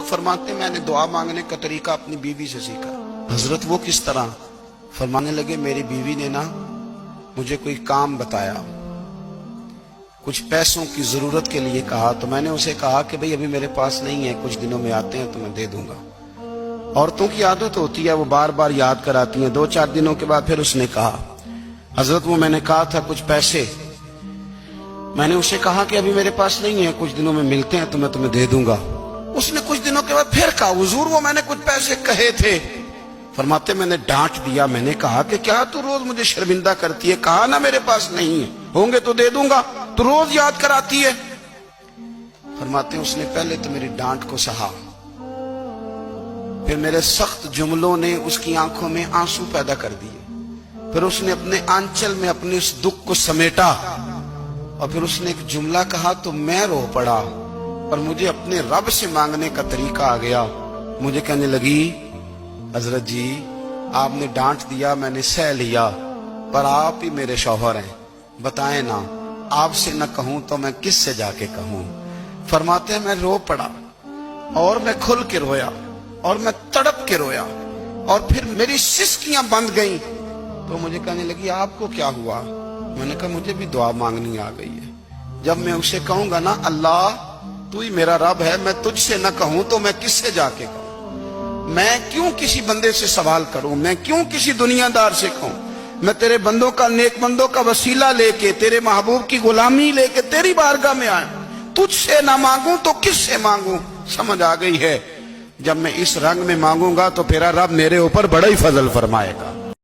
فرماتے میں نے دعا مانگنے کا طریقہ اپنی بیوی سے سیکھا۔ حضرت وہ کس طرح؟ فرمانے لگے میری بیوی نے نا مجھے کوئی کام بتایا، کچھ پیسوں کی ضرورت کے لیے کہا، تو میں نے اسے کہا کہ بھئی ابھی میرے پاس نہیں ہے، کچھ دنوں میں آتے ہیں تو میں دے دوں گا۔ عورتوں کی عادت ہوتی ہے وہ بار بار یاد کراتی ہیں۔ 2-4 دنوں کے بعد پھر اس نے کہا حضرت وہ میں نے کہا تھا کچھ پیسے، میں نے اسے کہا کہ ابھی میرے پاس نہیں ہے، کچھ دنوں میں ملتے ہیں تو میں تمہیں دے دوں گا۔ اس نے کچھ دنوں کے بعد پھر کہا حضور وہ میں نے کچھ پیسے کہے تھے۔ فرماتے میں نے ڈانٹ دیا، میں نے کہا کہ کیا تو روز مجھے شرمندہ کرتی ہے، کہا نا میرے پاس نہیں ہے، ہوں گے تو دے دوں گا، تو روز یاد کراتی ہے۔ فرماتے اس نے پہلے تو میری ڈانٹ کو سہا، پھر میرے سخت جملوں نے اس کی آنکھوں میں آنسو پیدا کر دیے، پھر اس نے اپنے آنچل میں اپنے اس دکھ کو سمیٹا، اور پھر اس نے ایک جملہ کہا تو میں رو پڑا، اور مجھے اپنے رب سے مانگنے کا طریقہ آ گیا۔ مجھے کہنے لگی حضرت جی آپ نے ڈانٹ دیا، میں نے سہ لیا، پر آپ ہی میرے شوہر ہیں، بتائیں نا آپ سے نہ کہوں تو میں کس سے جا کے کہوں۔ فرماتے ہیں میں رو پڑا، اور میں کھل کے رویا، اور میں تڑپ کے رویا، اور پھر میری سسکیاں بند گئیں۔ تو مجھے کہنے لگی آپ کو کیا ہوا؟ میں نے کہا مجھے بھی دعا مانگنی آ گئی ہے۔ جب میں اسے کہوں گا نا اللہ تو ہی میرا رب ہے، میں تجھ سے نہ کہوں تو میں کس سے جا کے کہوں؟ میں کیوں کسی بندے سے سوال کروں؟ میں کیوں کسی دنیا دار سے کہوں؟ میں تیرے بندوں کا، نیک بندوں کا وسیلہ لے کے، تیرے محبوب کی غلامی لے کے تیری بارگاہ میں آیا، تجھ سے نہ مانگوں تو کس سے مانگوں؟ سمجھ آ گئی ہے؟ جب میں اس رنگ میں مانگوں گا تو پھر رب میرے اوپر بڑا ہی فضل فرمائے گا۔